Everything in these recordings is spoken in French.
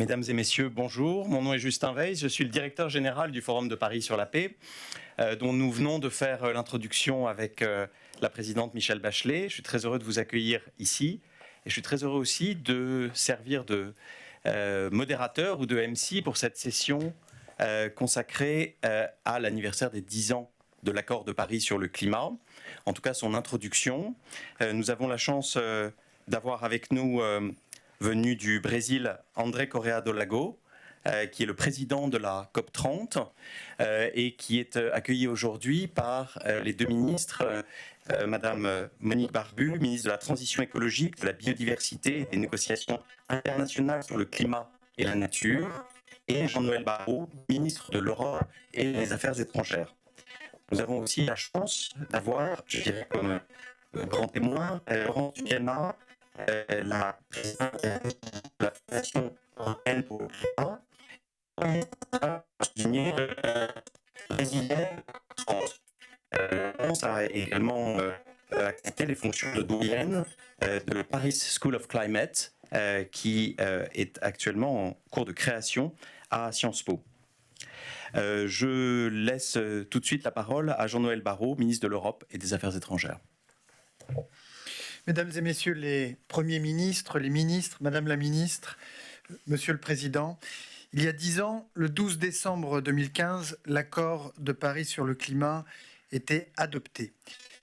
Mesdames et messieurs, bonjour. Mon nom est Justin Weiss, je suis le directeur général du Forum de Paris sur la paix, dont nous venons de faire l'introduction avec la présidente Michèle Bachelet. Je suis très heureux de vous accueillir ici et je suis très heureux aussi de servir de modérateur ou de MC pour cette session consacrée à l'anniversaire des 10 ans de l'accord de Paris sur le climat, en tout cas son introduction. Nous avons la chance d'avoir avec nous venu du Brésil, André Correa do Lago, qui est le président de la COP30 et qui est accueilli aujourd'hui par les deux ministres, Madame Monique Barbu, ministre de la Transition écologique, de la biodiversité et des négociations internationales sur le climat et la nature, et Jean-Noël Barrot, ministre de l'Europe et des Affaires étrangères. Nous avons aussi la chance d'avoir, je dirais comme grand témoin, Laurence Ducana, la présidente de la Fondation européenne pour le climat, brésilienne France. Laurence a également accepté les fonctions de doyenne de la Paris School of Climate, qui est actuellement en cours de création à Sciences Po. Je laisse tout de suite la parole à Jean-Noël Barrot, ministre de l'Europe et des Affaires étrangères. Mesdames et messieurs les premiers ministres, les ministres, Madame la ministre, Monsieur le Président, il y a 10 ans, le 12 décembre 2015, l'accord de Paris sur le climat était adopté.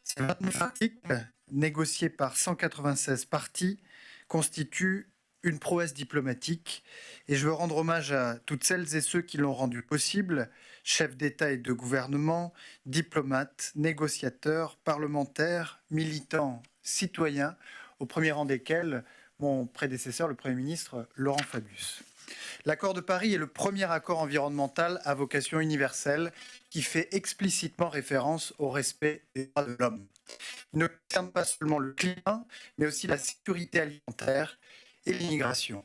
Ces 29 articles, négociés par 196 parties, constituent une prouesse diplomatique et je veux rendre hommage à toutes celles et ceux qui l'ont rendu possible, chefs d'État et de gouvernement, diplomates, négociateurs, parlementaires, militants, citoyens, au premier rang desquels mon prédécesseur, le Premier ministre Laurent Fabius. L'accord de Paris est le premier accord environnemental à vocation universelle qui fait explicitement référence au respect des droits de l'homme. Il ne concerne pas seulement le climat, mais aussi la sécurité alimentaire et l'immigration.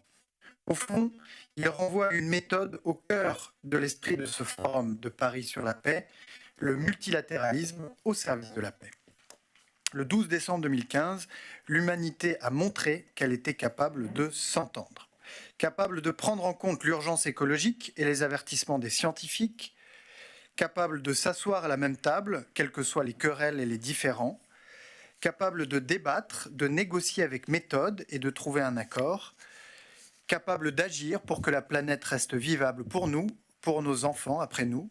Au fond, il renvoie à une méthode au cœur de l'esprit de ce forum de Paris sur la paix, le multilatéralisme au service de la paix. Le 12 décembre 2015, l'humanité a montré qu'elle était capable de s'entendre, capable de prendre en compte l'urgence écologique et les avertissements des scientifiques, capable de s'asseoir à la même table, quelles que soient les querelles et les différends, capable de débattre, de négocier avec méthode et de trouver un accord, capable d'agir pour que la planète reste vivable pour nous, pour nos enfants après nous,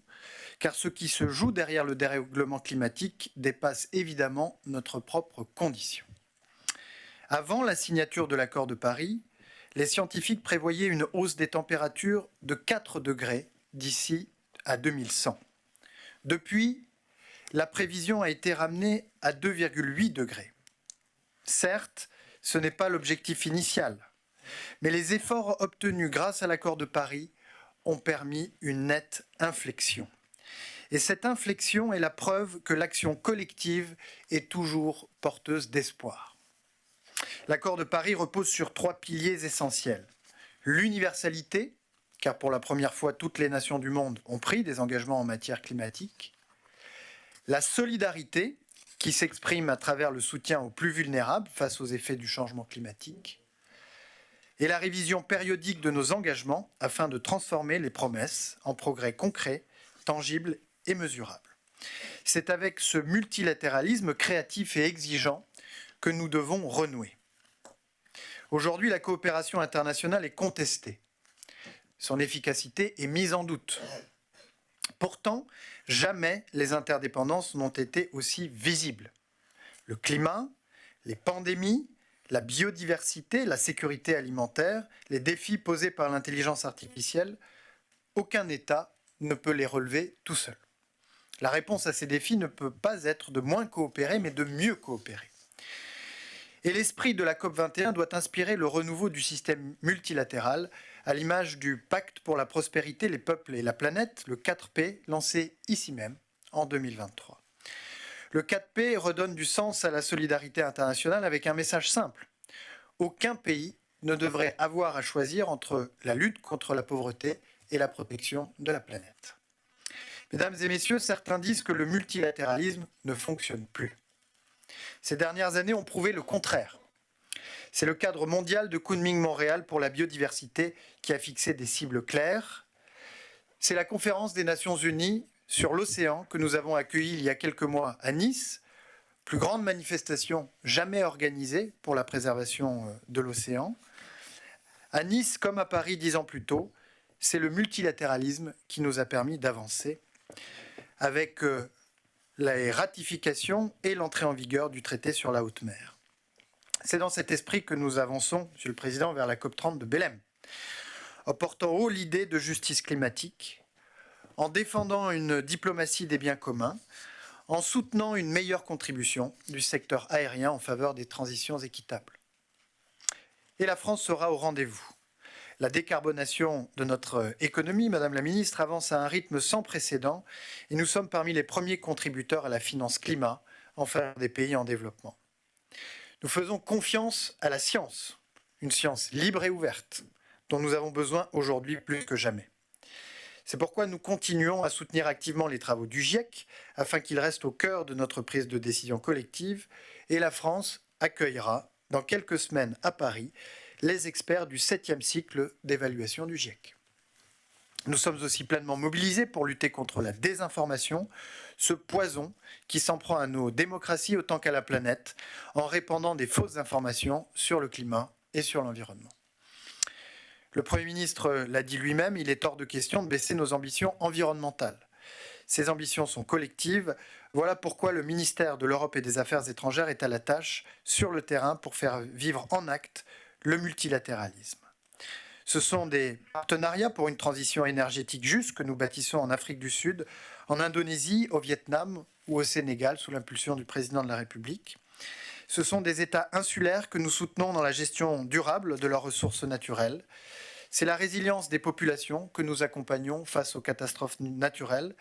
car ce qui se joue derrière le dérèglement climatique dépasse évidemment notre propre condition. Avant la signature de l'accord de Paris, les scientifiques prévoyaient une hausse des températures de 4 degrés d'ici à 2100. Depuis, la prévision a été ramenée à 2,8 degrés. Certes, ce n'est pas l'objectif initial, mais les efforts obtenus grâce à l'accord de Paris ont permis une nette inflexion. Et cette inflexion est la preuve que l'action collective est toujours porteuse d'espoir. L'accord de Paris repose sur 3 piliers essentiels. L'universalité, car pour la première fois, toutes les nations du monde ont pris des engagements en matière climatique. La solidarité, qui s'exprime à travers le soutien aux plus vulnérables face aux effets du changement climatique. Et la révision périodique de nos engagements afin de transformer les promesses en progrès concrets, tangibles et mesurables. C'est avec ce multilatéralisme créatif et exigeant que nous devons renouer. Aujourd'hui, la coopération internationale est contestée. Son efficacité est mise en doute. Pourtant, jamais les interdépendances n'ont été aussi visibles. Le climat, les pandémies, la biodiversité, la sécurité alimentaire, les défis posés par l'intelligence artificielle, aucun État ne peut les relever tout seul. La réponse à ces défis ne peut pas être de moins coopérer, mais de mieux coopérer. Et l'esprit de la COP21 doit inspirer le renouveau du système multilatéral, à l'image du Pacte pour la prospérité, les peuples et la planète, le 4P, lancé ici même en 2023. Le 4P redonne du sens à la solidarité internationale avec un message simple. Aucun pays ne devrait avoir à choisir entre la lutte contre la pauvreté et la protection de la planète. Mesdames et messieurs, certains disent que le multilatéralisme ne fonctionne plus. Ces dernières années ont prouvé le contraire. C'est le cadre mondial de Kunming-Montréal pour la biodiversité qui a fixé des cibles claires. C'est la conférence des Nations Unies sur l'océan que nous avons accueillie il y a quelques mois à Nice, plus grande manifestation jamais organisée pour la préservation de l'océan. À Nice, comme à Paris 10 ans plus tôt, c'est le multilatéralisme qui nous a permis d'avancer avec la ratification et l'entrée en vigueur du traité sur la haute mer. C'est dans cet esprit que nous avançons, Monsieur le Président, vers la COP30 de Belém, en portant haut l'idée de justice climatique, en défendant une diplomatie des biens communs, en soutenant une meilleure contribution du secteur aérien en faveur des transitions équitables. Et la France sera au rendez-vous. La décarbonation de notre économie, Madame la Ministre, avance à un rythme sans précédent et nous sommes parmi les premiers contributeurs à la finance climat en faveur des pays en développement. Nous faisons confiance à la science, une science libre et ouverte, dont nous avons besoin aujourd'hui plus que jamais. C'est pourquoi nous continuons à soutenir activement les travaux du GIEC, afin qu'ils restent au cœur de notre prise de décision collective, et la France accueillera, dans quelques semaines à Paris, les experts du 7e cycle d'évaluation du GIEC. Nous sommes aussi pleinement mobilisés pour lutter contre la désinformation, ce poison qui s'en prend à nos démocraties autant qu'à la planète, en répandant des fausses informations sur le climat et sur l'environnement. Le Premier ministre l'a dit lui-même, il est hors de question de baisser nos ambitions environnementales. Ces ambitions sont collectives. Voilà pourquoi le ministère de l'Europe et des Affaires étrangères est à la tâche sur le terrain pour faire vivre en acte le multilatéralisme. Ce sont des partenariats pour une transition énergétique juste que nous bâtissons en Afrique du Sud, en Indonésie, au Vietnam ou au Sénégal sous l'impulsion du président de la République. Ce sont des États insulaires que nous soutenons dans la gestion durable de leurs ressources naturelles. C'est la résilience des populations que nous accompagnons face aux catastrophes naturelles.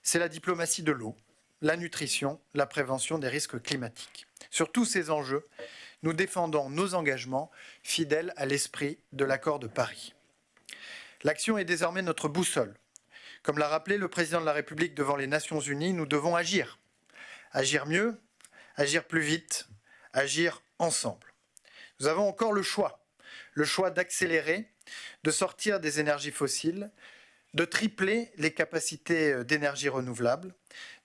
C'est la diplomatie de l'eau, la nutrition, la prévention des risques climatiques. Sur tous ces enjeux, nous défendons nos engagements fidèles à l'esprit de l'accord de Paris. L'action est désormais notre boussole. Comme l'a rappelé le président de la République devant les Nations Unies, nous devons agir. Agir mieux, agir plus vite, agir ensemble. Nous avons encore le choix d'accélérer, de sortir des énergies fossiles, de tripler les capacités d'énergie renouvelable,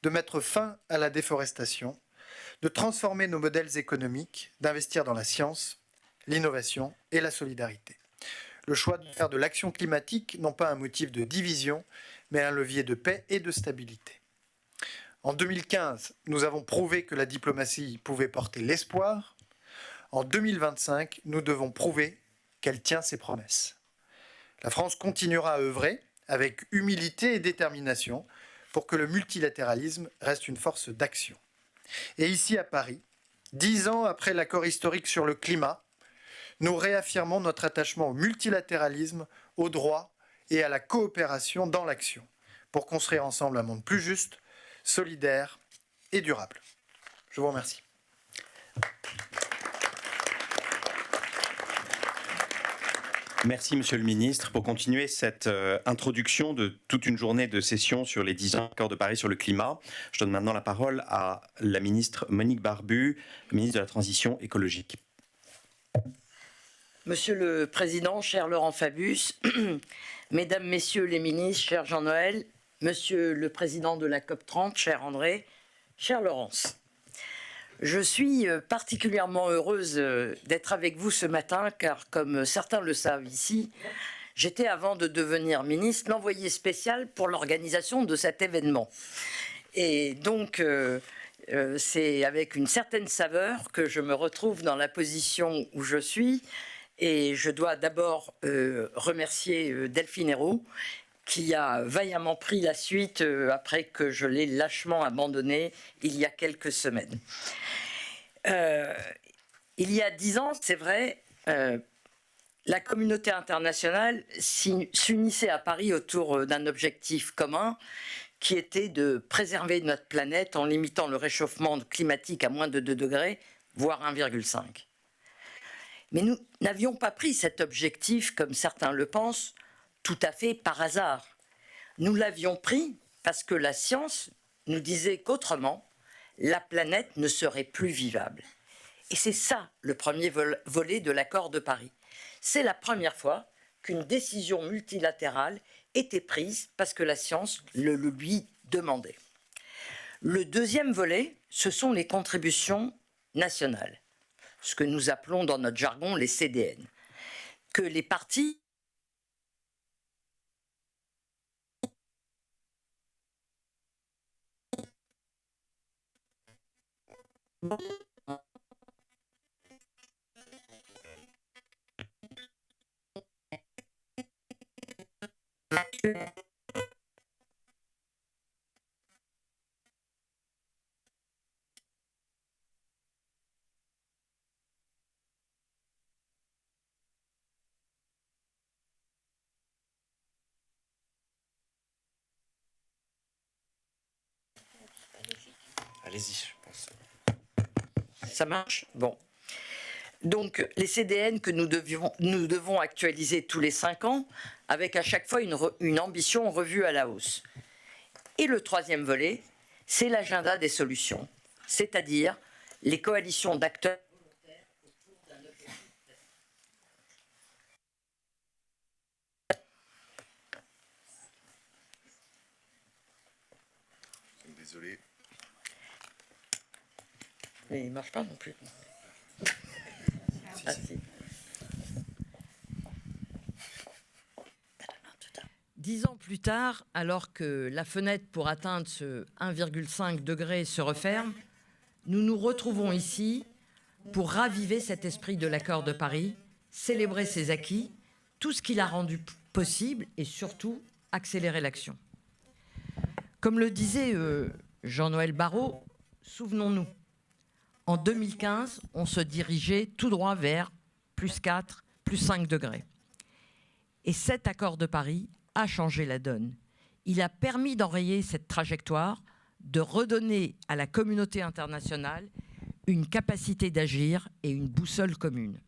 de mettre fin à la déforestation, de transformer nos modèles économiques, d'investir dans la science, l'innovation et la solidarité. Le choix de faire de l'action climatique non pas un motif de division, mais un levier de paix et de stabilité. En 2015, nous avons prouvé que la diplomatie pouvait porter l'espoir. En 2025, nous devons prouver qu'elle tient ses promesses. La France continuera à œuvrer avec humilité et détermination pour que le multilatéralisme reste une force d'action. Et ici à Paris, 10 ans après l'accord historique sur le climat, nous réaffirmons notre attachement au multilatéralisme, au droit et à la coopération dans l'action, pour construire ensemble un monde plus juste, solidaire et durable. Je vous remercie. Merci, Monsieur le Ministre. Pour continuer cette introduction de toute une journée de session sur les 10 ans de l'accord de Paris sur le climat, je donne maintenant la parole à la ministre Monique Barbu, ministre de la Transition écologique. Monsieur le Président, cher Laurent Fabius, Mesdames, Messieurs les ministres, cher Jean-Noël, Monsieur le Président de la COP30, cher André, cher Laurence. Je suis particulièrement heureuse d'être avec vous ce matin car, comme certains le savent ici, j'étais avant de devenir ministre l'envoyé spécial pour l'organisation de cet événement. Et donc, c'est avec une certaine saveur que je me retrouve dans la position où je suis. Et je dois d'abord remercier Delphine Hérault qui a vaillamment pris la suite après que je l'ai lâchement abandonné il y a quelques semaines. Il y a 10 ans, c'est vrai, la communauté internationale s'unissait à Paris autour d'un objectif commun qui était de préserver notre planète en limitant le réchauffement climatique à moins de 2 degrés, voire 1,5. Mais nous n'avions pas pris cet objectif, comme certains le pensent, tout à fait par hasard. Nous l'avions pris parce que la science nous disait qu'autrement, la planète ne serait plus vivable. Et c'est ça le premier volet de l'accord de Paris. C'est la première fois qu'une décision multilatérale était prise parce que la science le lui demandait. Le deuxième volet, ce sont les contributions nationales, ce que nous appelons dans notre jargon les CDN, que les partis Allez-y, je pense. Ça marche? Bon. Donc, les CDN que nous devons actualiser tous les 5 ans, avec à chaque fois une ambition revue à la hausse. Et le troisième volet, c'est l'agenda des solutions, c'est-à-dire les coalitions d'acteurs autour d'un objectif. Désolé. Mais il ne marche pas non plus. Ah, si. 10 ans plus tard, alors que la fenêtre pour atteindre ce 1,5 degré se referme, nous nous retrouvons ici pour raviver cet esprit de l'accord de Paris, célébrer ses acquis, tout ce qu'il a rendu possible et surtout accélérer l'action. Comme le disait Jean-Noël Barrot, souvenons-nous, en 2015, on se dirigeait tout droit vers plus 4, plus 5 degrés. Et cet accord de Paris a changé la donne. Il a permis d'enrayer cette trajectoire, de redonner à la communauté internationale une capacité d'agir et une boussole commune.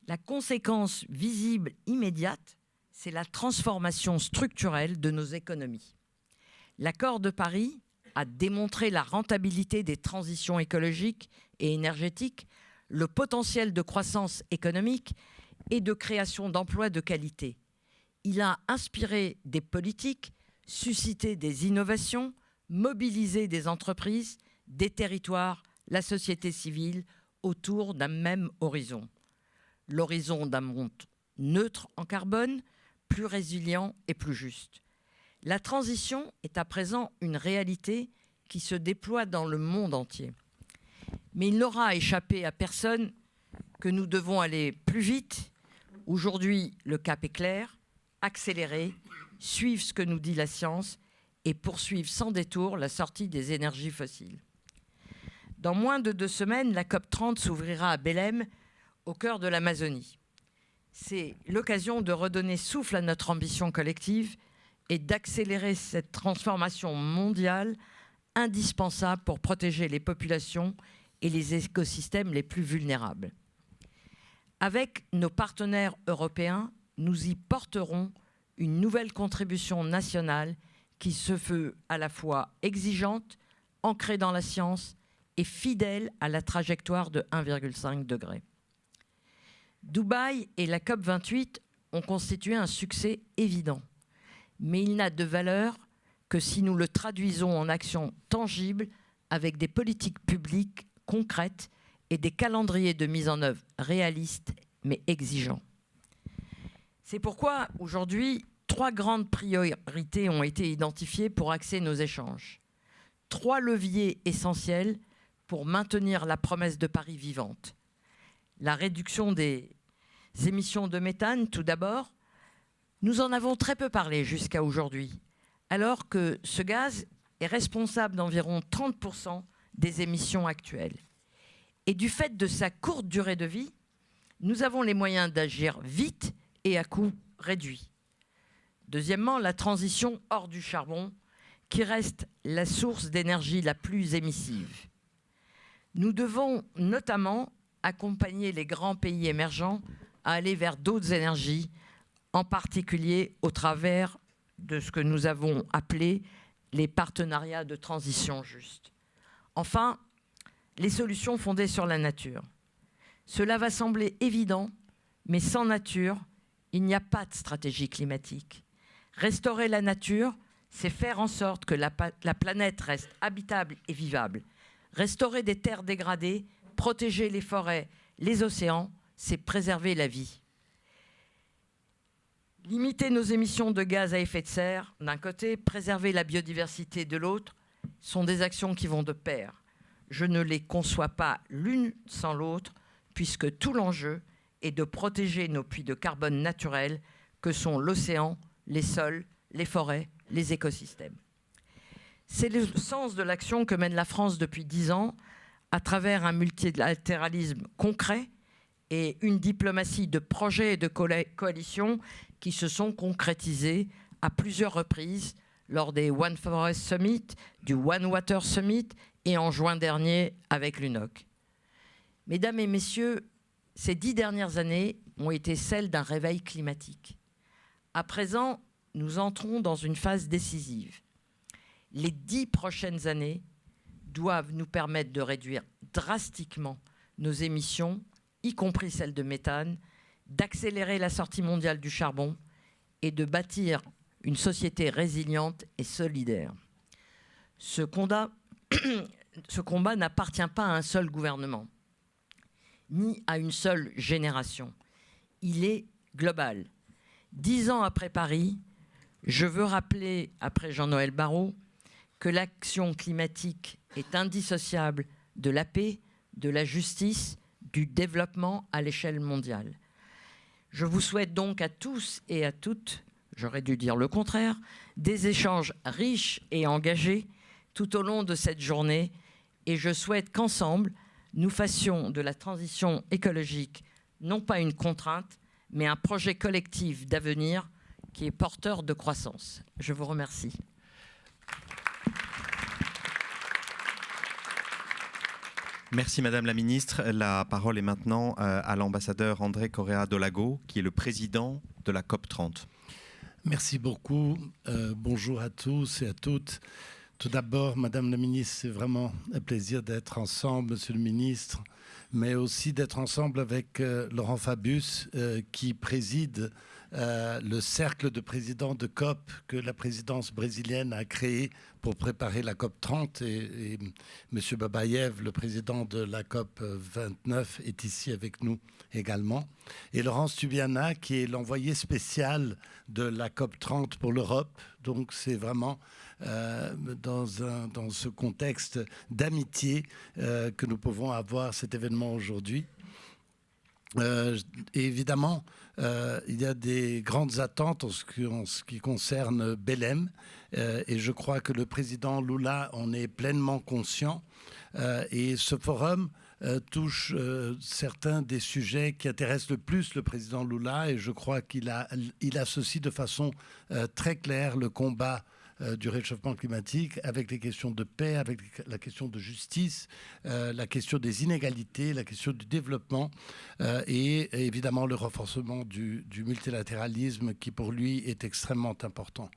La conséquence visible immédiate, c'est la transformation structurelle de nos économies. L'accord de Paris a démontré la rentabilité des transitions écologiques et énergétiques, le potentiel de croissance économique et de création d'emplois de qualité. Il a inspiré des politiques, suscité des innovations, mobilisé des entreprises, des territoires, la société civile autour d'un même horizon. L'horizon d'un monde neutre en carbone, plus résilient et plus juste. La transition est à présent une réalité qui se déploie dans le monde entier. Mais il n'aura échappé à personne que nous devons aller plus vite. Aujourd'hui, le cap est clair, accélérer, suivre ce que nous dit la science et poursuivre sans détour la sortie des énergies fossiles. Dans moins de 2 semaines, la COP30 s'ouvrira à Belém, au cœur de l'Amazonie. C'est l'occasion de redonner souffle à notre ambition collective et d'accélérer cette transformation mondiale indispensable pour protéger les populations et les écosystèmes les plus vulnérables. Avec nos partenaires européens, nous y porterons une nouvelle contribution nationale qui se veut à la fois exigeante, ancrée dans la science et fidèle à la trajectoire de 1,5 degré. Dubaï et la COP28 ont constitué un succès évident, mais il n'a de valeur que si nous le traduisons en actions tangibles avec des politiques publiques concrètes et des calendriers de mise en œuvre réalistes mais exigeants. C'est pourquoi aujourd'hui, 3 grandes priorités ont été identifiées pour axer nos échanges. 3 leviers essentiels pour maintenir la promesse de Paris vivante. La réduction des émissions de méthane, tout d'abord. Nous en avons très peu parlé jusqu'à aujourd'hui, alors que ce gaz est responsable d'environ 30% des émissions actuelles. Et du fait de sa courte durée de vie, nous avons les moyens d'agir vite et à coût réduit. Deuxièmement, la transition hors du charbon, qui reste la source d'énergie la plus émissive. Nous devons notamment accompagner les grands pays émergents à aller vers d'autres énergies, en particulier au travers de ce que nous avons appelé les partenariats de transition juste. Enfin, les solutions fondées sur la nature. Cela va sembler évident, mais sans nature, il n'y a pas de stratégie climatique. Restaurer la nature, c'est faire en sorte que la planète reste habitable et vivable. Restaurer des terres dégradées, protéger les forêts, les océans, c'est préserver la vie. Limiter nos émissions de gaz à effet de serre, d'un côté, préserver la biodiversité de l'autre, sont des actions qui vont de pair. Je ne les conçois pas l'une sans l'autre, puisque tout l'enjeu est de protéger nos puits de carbone naturels que sont l'océan, les sols, les forêts, les écosystèmes. C'est le sens de l'action que mène la France depuis 10 ans, à travers un multilatéralisme concret et une diplomatie de projets et de coalitions qui se sont concrétisés à plusieurs reprises lors des One Forest Summit, du One Water Summit et en juin dernier avec l'UNOC. Mesdames et messieurs, ces 10 dernières années ont été celles d'un réveil climatique. À présent, nous entrons dans une phase décisive. Les 10 prochaines années doivent nous permettre de réduire drastiquement nos émissions, y compris celles de méthane, d'accélérer la sortie mondiale du charbon et de bâtir une société résiliente et solidaire. Ce combat n'appartient pas à un seul gouvernement, ni à une seule génération. Il est global. 10 ans après Paris, je veux rappeler, après Jean-Noël Barrot, que l'action climatique est indissociable de la paix, de la justice, du développement à l'échelle mondiale. Je vous souhaite donc à tous et à toutes, j'aurais dû dire le contraire, des échanges riches et engagés tout au long de cette journée, et je souhaite qu'ensemble, nous fassions de la transition écologique non pas une contrainte, mais un projet collectif d'avenir qui est porteur de croissance. Je vous remercie. Merci Madame la Ministre. La parole est maintenant à l'ambassadeur André Correa do Lago, qui est le président de la COP30. Merci beaucoup. Bonjour à tous et à toutes. Tout d'abord, Madame la Ministre, c'est vraiment un plaisir d'être ensemble, Monsieur le Ministre, mais aussi d'être ensemble avec Laurent Fabius, qui préside le cercle de présidents de COP que la présidence brésilienne a créé pour préparer la COP 30 et M. Babayev, le président de la COP 29, est ici avec nous également. Et Laurence Tubiana, qui est l'envoyé spécial de la COP 30 pour l'Europe. Donc c'est vraiment dans ce contexte d'amitié que nous pouvons avoir cet événement aujourd'hui. Et évidemment, il y a des grandes attentes en ce qui concerne Belém, et je crois que le président Lula en est pleinement conscient. Et ce forum touche certains des sujets qui intéressent le plus le président Lula, et je crois qu'il associe de façon très claire le combat du réchauffement climatique avec les questions de paix, avec la question de justice, la question des inégalités, la question du développement et évidemment le renforcement du multilatéralisme qui pour lui est extrêmement important.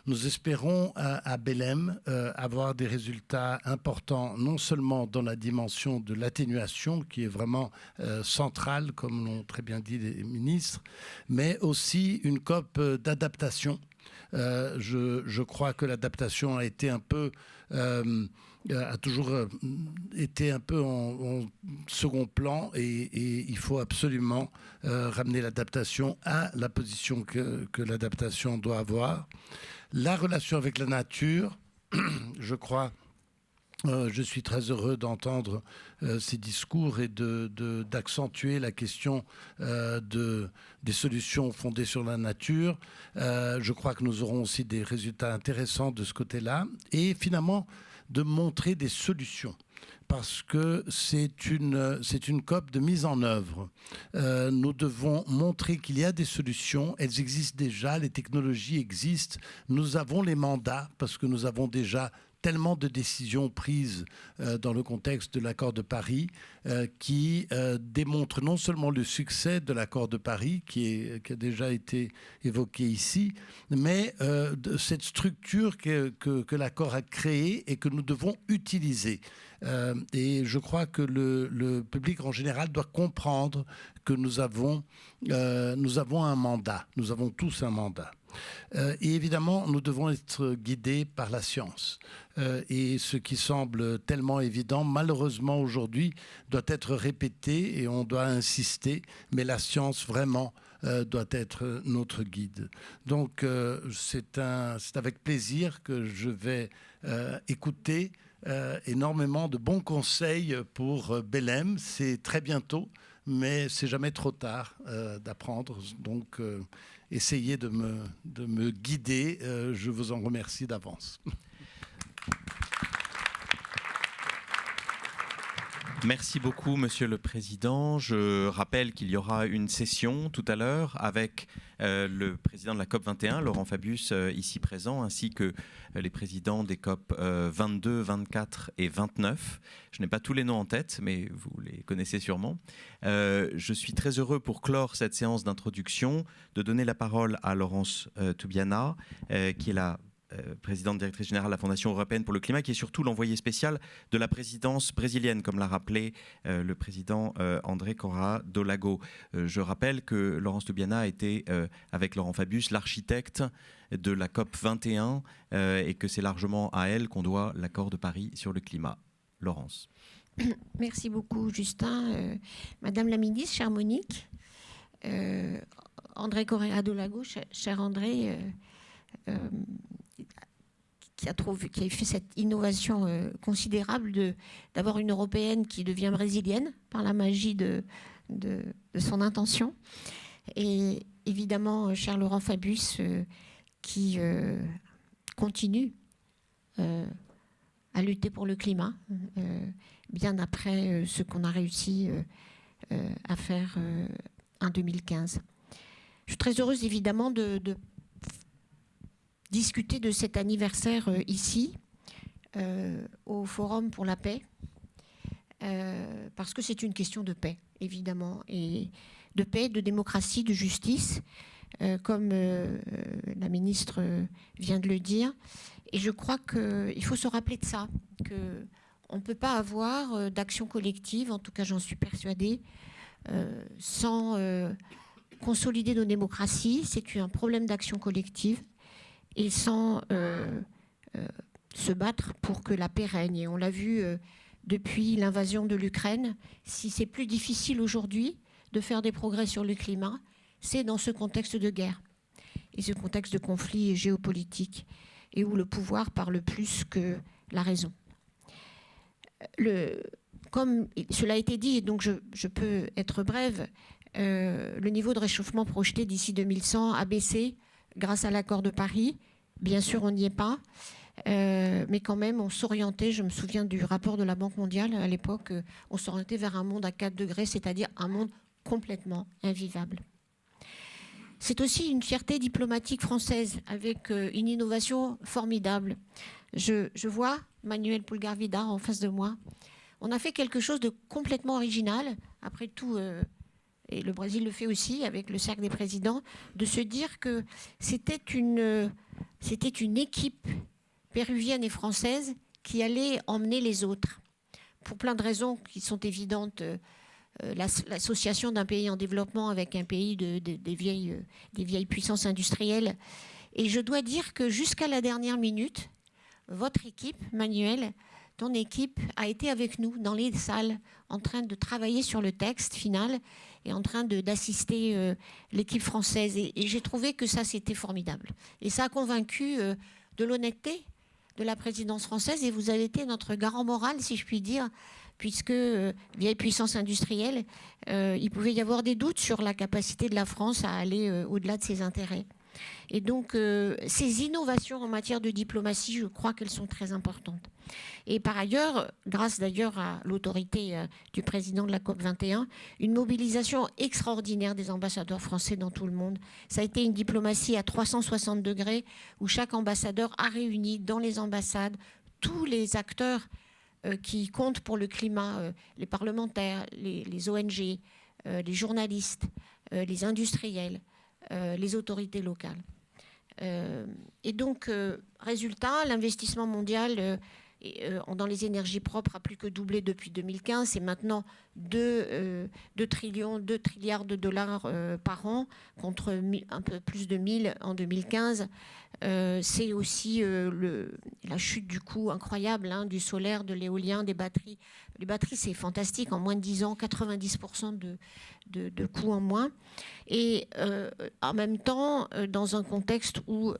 Nous espérons à Belém avoir des résultats importants, non seulement dans la dimension de l'atténuation, qui est vraiment centrale, comme l'ont très bien dit les ministres, mais aussi une COP d'adaptation. Je crois que l'adaptation a été un peu, a toujours été un peu en second plan, et il faut absolument ramener l'adaptation à la position que l'adaptation doit avoir. La relation avec la nature, je crois, je suis très heureux d'entendre ces discours et d'accentuer la question des solutions fondées sur la nature. Je crois que nous aurons aussi des résultats intéressants de ce côté-là. Et finalement, de montrer des solutions. Parce que c'est une COP de mise en œuvre. Nous devons montrer qu'il y a des solutions, elles existent déjà, les technologies existent, nous avons les mandats, parce que nous avons déjà tellement de décisions prises dans le contexte de l'accord de Paris qui démontrent non seulement le succès de l'accord de Paris qui a déjà été évoqué ici, mais de cette structure que l'accord a créée et que nous devons utiliser. Et je crois que le public en général doit comprendre que nous avons un mandat, nous avons tous un mandat. Et évidemment, nous devons être guidés par la science. Et ce qui semble tellement évident, malheureusement aujourd'hui, doit être répété et on doit insister, mais la science vraiment doit être notre guide. Donc c'est avec plaisir que je vais écouter énormément de bons conseils pour Belém. C'est très bientôt, mais c'est jamais trop tard d'apprendre. Donc essayez de me guider. Je vous en remercie d'avance. Merci beaucoup, Monsieur le Président. Je rappelle qu'il y aura une session tout à l'heure avec le président de la COP 21, Laurent Fabius, ici présent, ainsi que les présidents des COP 22, 24 et 29. Je n'ai pas tous les noms en tête, mais vous les connaissez sûrement. Je suis très heureux pour clore cette séance d'introduction de donner la parole à Laurence Toubiana, qui est la présidente directrice générale de la Fondation européenne pour le climat, qui est surtout l'envoyé spécial de la présidence brésilienne, comme l'a rappelé le président André Correa do Lago. Je rappelle que Laurence Toubiana a été, avec Laurent Fabius, l'architecte de la COP 21 et que c'est largement à elle qu'on doit l'accord de Paris sur le climat. Laurence. Merci beaucoup, Justin. Madame la ministre, chère Monique, André Correa do Lago, cher André, qui a fait cette innovation considérable d'avoir une Européenne qui devient brésilienne par la magie de son intention. Et évidemment, cher Laurent Fabius, qui continue à lutter pour le climat, bien après ce qu'on a réussi à faire en 2015. Je suis très heureuse, évidemment, de discuter de cet anniversaire ici, au Forum pour la paix, parce que c'est une question de paix, évidemment, et de paix, de démocratie, de justice, comme la ministre vient de le dire. Et je crois qu'il faut se rappeler de ça, qu'on ne peut pas avoir d'action collective, en tout cas j'en suis persuadée, sans consolider nos démocraties. C'est un problème d'action collective. Et sans se battre pour que la paix règne. Et on l'a vu depuis l'invasion de l'Ukraine, si c'est plus difficile aujourd'hui de faire des progrès sur le climat, c'est dans ce contexte de guerre et ce contexte de conflit géopolitique et où le pouvoir parle plus que la raison. Comme cela a été dit, et donc je peux être brève, le niveau de réchauffement projeté d'ici 2100 a baissé grâce à l'accord de Paris. Bien sûr, on n'y est pas, mais quand même, on s'orientait, je me souviens du rapport de la Banque mondiale à l'époque, on s'orientait vers un monde à 4 degrés, c'est-à-dire un monde complètement invivable. C'est aussi une fierté diplomatique française, avec une innovation formidable. Je vois Manuel Pulgar-Vidal en face de moi. On a fait quelque chose de complètement original, après tout... et le Brésil le fait aussi avec le Cercle des présidents, de se dire que c'était une équipe péruvienne et française qui allait emmener les autres. Pour plein de raisons qui sont évidentes, l'association d'un pays en développement avec un pays des vieilles puissances industrielles. Et je dois dire que jusqu'à la dernière minute, votre équipe, Manuel, ton équipe a été avec nous dans les salles en train de travailler sur le texte final et en train d'assister l'équipe française. Et j'ai trouvé que ça, c'était formidable. Et ça a convaincu de l'honnêteté de la présidence française. Et vous avez été notre garant moral, si je puis dire, puisque, vieille puissance industrielle, il pouvait y avoir des doutes sur la capacité de la France à aller au-delà de ses intérêts. Et donc, ces innovations en matière de diplomatie, je crois qu'elles sont très importantes. Et par ailleurs, grâce d'ailleurs à l'autorité du président de la COP 21, une mobilisation extraordinaire des ambassadeurs français dans tout le monde. Ça a été une diplomatie à 360 degrés où chaque ambassadeur a réuni dans les ambassades tous les acteurs qui comptent pour le climat, les parlementaires, les ONG, les journalistes, les industriels, les autorités locales. Et donc, résultat, l'investissement mondial dans les énergies propres a plus que doublé depuis 2015. C'est maintenant 2 trilliards de dollars par an contre un peu plus de 1000 en 2015. C'est aussi la chute du coût incroyable du solaire, de l'éolien, des batteries. Les batteries, c'est fantastique. En moins de 10 ans, 90% de coûts en moins. Et en même temps, dans un contexte où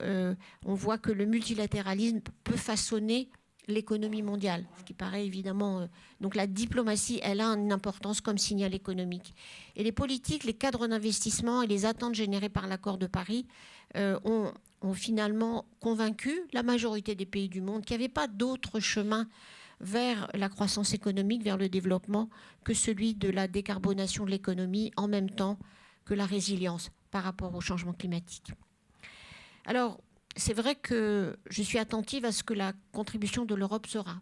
on voit que le multilatéralisme peut façonner l'économie mondiale, ce qui paraît évidemment... donc la diplomatie, elle a une importance comme signal économique. Et les politiques, les cadres d'investissement et les attentes générées par l'accord de Paris ont finalement convaincu la majorité des pays du monde qu'il n'y avait pas d'autre chemin vers la croissance économique, vers le développement, que celui de la décarbonation de l'économie, en même temps que la résilience par rapport au changement climatique. Alors, c'est vrai que je suis attentive à ce que la contribution de l'Europe sera.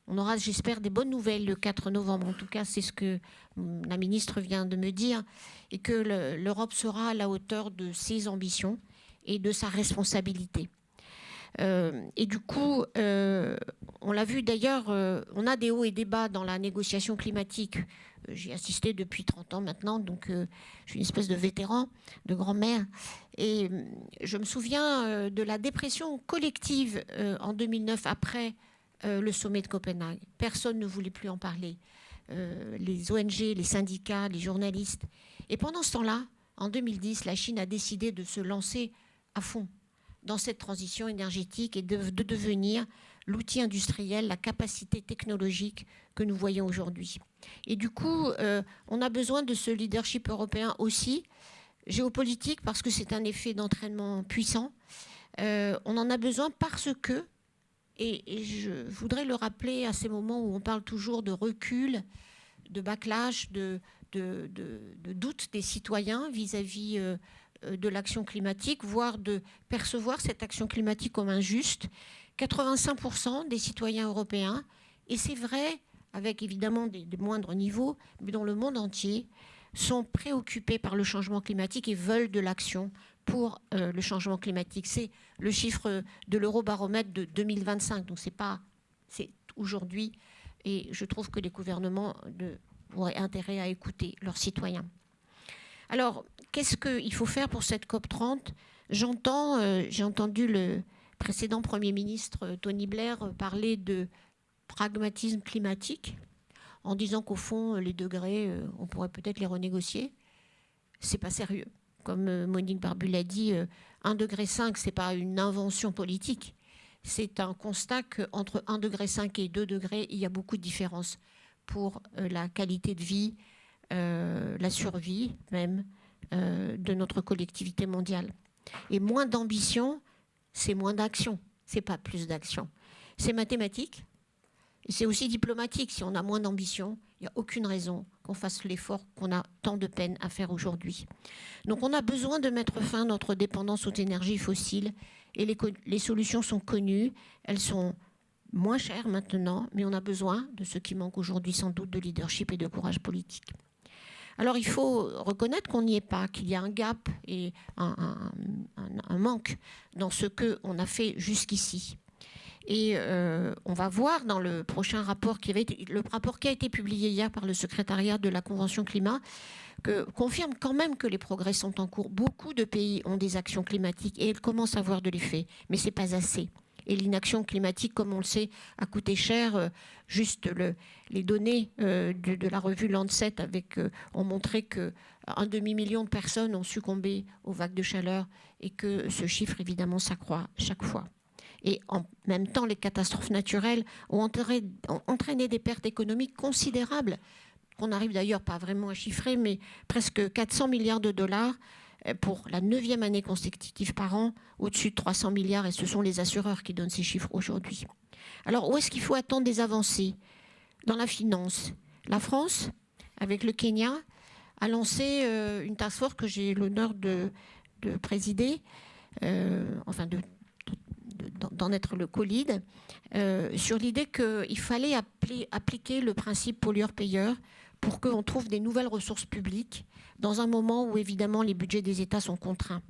On aura, j'espère, des bonnes nouvelles le 4 novembre. En tout cas, c'est ce que la ministre vient de me dire, et que l'Europe sera à la hauteur de ses ambitions et de sa responsabilité. Et du coup, on l'a vu d'ailleurs, on a des hauts et des bas dans la négociation climatique. J'ai assisté depuis 30 ans maintenant, donc je suis une espèce de vétéran, de grand-mère. Et je me souviens de la dépression collective en 2009 après le sommet de Copenhague. Personne ne voulait plus en parler. Les ONG, les syndicats, les journalistes. Et pendant ce temps-là, en 2010, la Chine a décidé de se lancer à fond dans cette transition énergétique et de devenir l'outil industriel, la capacité technologique que nous voyons aujourd'hui. Et du coup, on a besoin de ce leadership européen aussi, géopolitique, parce que c'est un effet d'entraînement puissant. On en a besoin parce que, et je voudrais le rappeler à ces moments où on parle toujours de recul, de backlash, de doute des citoyens vis-à-vis de l'action climatique, voire de percevoir cette action climatique comme injuste. 85% des citoyens européens, et c'est vrai avec évidemment des moindres niveaux, mais dans le monde entier, sont préoccupés par le changement climatique et veulent de l'action pour le changement climatique. C'est le chiffre de l'Eurobaromètre de 2025, donc c'est aujourd'hui, et je trouve que les gouvernements auraient intérêt à écouter leurs citoyens. Alors, qu'est-ce qu'il faut faire pour cette COP30 ? J'ai entendu le précédent Premier ministre Tony Blair parler de pragmatisme climatique, en disant qu'au fond, les degrés, on pourrait peut-être les renégocier. C'est pas sérieux. Comme Monique Barbu l'a dit, 1,5 degré, c'est pas une invention politique. C'est un constat qu'entre 1,5 degré et 2 degrés, il y a beaucoup de différences pour la qualité de vie, la survie même de notre collectivité mondiale. Et moins d'ambition, c'est moins d'action. C'est pas plus d'action. C'est mathématique. C'est aussi diplomatique. Si on a moins d'ambition, il n'y a aucune raison qu'on fasse l'effort qu'on a tant de peine à faire aujourd'hui. Donc on a besoin de mettre fin à notre dépendance aux énergies fossiles. Et les solutions sont connues. Elles sont moins chères maintenant, mais on a besoin de ce qui manque aujourd'hui sans doute de leadership et de courage politique. Alors il faut reconnaître qu'on n'y est pas, qu'il y a un gap et un manque dans ce qu'on a fait jusqu'ici. Et on va voir dans le prochain rapport qui a été publié hier par le secrétariat de la Convention climat, confirme quand même que les progrès sont en cours. Beaucoup de pays ont des actions climatiques et elles commencent à avoir de l'effet, mais ce n'est pas assez. Et l'inaction climatique, comme on le sait, a coûté cher. Juste les données de la revue Lancet ont montré qu'un demi-million de personnes ont succombé aux vagues de chaleur et que ce chiffre, évidemment, s'accroît chaque fois. Et en même temps, les catastrophes naturelles ont entraîné des pertes économiques considérables, qu'on n'arrive d'ailleurs pas vraiment à chiffrer, mais presque 400 milliards de dollars pour la 9e année consécutive par an, au-dessus de 300 milliards, et ce sont les assureurs qui donnent ces chiffres aujourd'hui. Alors, où est-ce qu'il faut attendre des avancées ? Dans la finance. La France, avec le Kenya, a lancé une task force que j'ai l'honneur de présider, d'en être le co-lead, sur l'idée qu'il fallait appliquer le principe pollueur-payeur pour qu'on trouve des nouvelles ressources publiques dans un moment où évidemment les budgets des États sont contraints.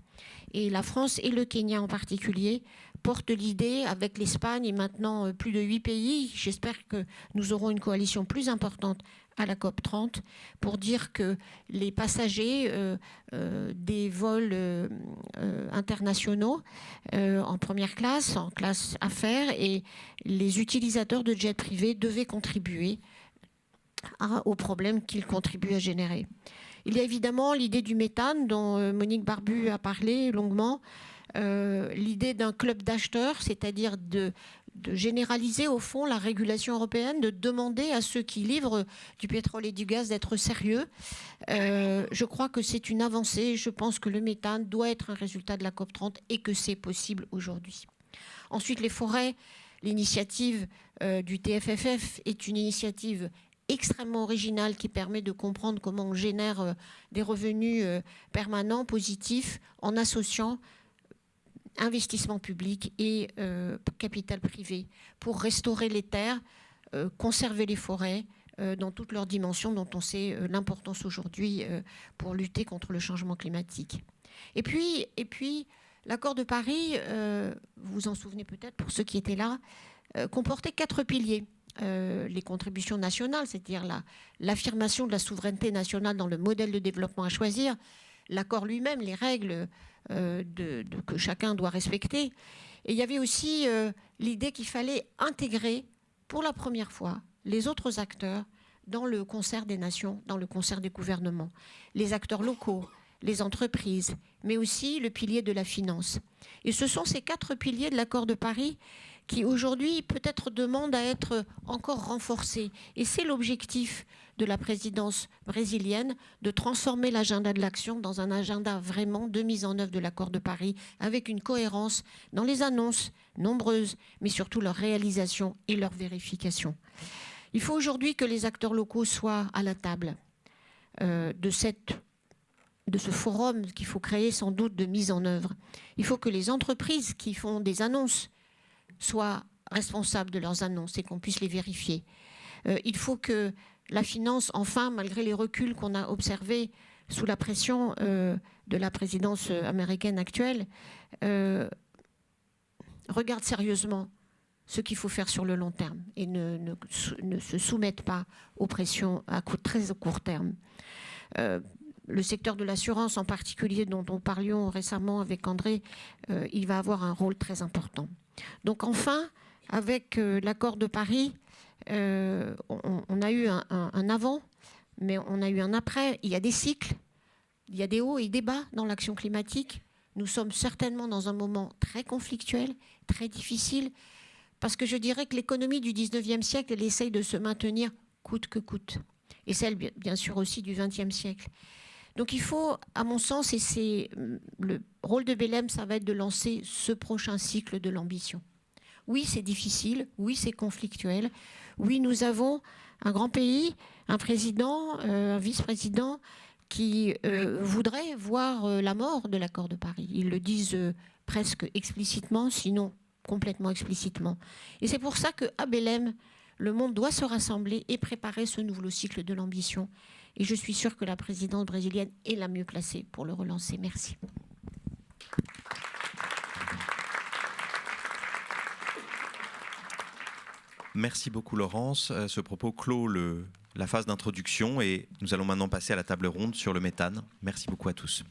Et la France et le Kenya en particulier portent l'idée, avec l'Espagne et maintenant plus de 8 pays, j'espère que nous aurons une coalition plus importante à la COP30, pour dire que les passagers des vols internationaux en première classe, en classe affaires, et les utilisateurs de jets privés devaient contribuer aux problèmes qu'ils contribuent à générer. Il y a évidemment l'idée du méthane dont Monique Barbu a parlé longuement, l'idée d'un club d'acheteurs, c'est-à-dire de généraliser au fond la régulation européenne, de demander à ceux qui livrent du pétrole et du gaz d'être sérieux. Je crois que c'est une avancée. Je pense que le méthane doit être un résultat de la COP30 et que c'est possible aujourd'hui. Ensuite, les forêts. L'initiative du TFFF est une initiative extrêmement originale qui permet de comprendre comment on génère des revenus permanents, positifs, en associant investissement public et capital privé pour restaurer les terres, conserver les forêts dans toutes leurs dimensions dont on sait l'importance aujourd'hui pour lutter contre le changement climatique. Et puis l'accord de Paris, vous vous en souvenez peut-être pour ceux qui étaient là, comportait 4 piliers. Les contributions nationales, c'est-à-dire l'affirmation de la souveraineté nationale dans le modèle de développement à choisir, l'accord lui-même, les règles que chacun doit respecter. Et il y avait aussi l'idée qu'il fallait intégrer pour la première fois les autres acteurs dans le concert des nations, dans le concert des gouvernements, les acteurs locaux, les entreprises, mais aussi le pilier de la finance. Et ce sont ces 4 piliers de l'accord de Paris qui aujourd'hui peut-être demandent à être encore renforcés. Et c'est l'objectif de la présidence brésilienne, de transformer l'agenda de l'action dans un agenda vraiment de mise en œuvre de l'accord de Paris, avec une cohérence dans les annonces nombreuses, mais surtout leur réalisation et leur vérification. Il faut aujourd'hui que les acteurs locaux soient à la table de ce forum qu'il faut créer sans doute de mise en œuvre. Il faut que les entreprises qui font des annonces soient responsables de leurs annonces et qu'on puisse les vérifier. Il faut que la finance, enfin, malgré les reculs qu'on a observés sous la pression de la présidence américaine actuelle, regarde sérieusement ce qu'il faut faire sur le long terme et ne se soumette pas aux pressions à très court terme. Le secteur de l'assurance en particulier, dont nous parlions récemment avec André, il va avoir un rôle très important. Donc enfin, avec l'accord de Paris, on a eu un avant, mais on a eu un après. Il y a des cycles, il y a des hauts et des bas dans l'action climatique. Nous sommes certainement dans un moment très conflictuel, très difficile, parce que je dirais que l'économie du 19e siècle, elle essaye de se maintenir coûte que coûte. Et celle, bien sûr, aussi du 20e siècle. Donc il faut, à mon sens, et c'est le rôle de Belém, ça va être de lancer ce prochain cycle de l'ambition. Oui, c'est difficile, oui, c'est conflictuel, oui, nous avons un grand pays, un président, un vice-président qui voudraient voir la mort de l'accord de Paris. Ils le disent presque explicitement, sinon complètement explicitement. Et c'est pour ça qu'à Belém, le monde doit se rassembler et préparer ce nouveau cycle de l'ambition. Et je suis sûre que la présidence brésilienne est la mieux placée pour le relancer. Merci. Merci beaucoup Laurence. Ce propos clôt la phase d'introduction et nous allons maintenant passer à la table ronde sur le méthane. Merci beaucoup à tous.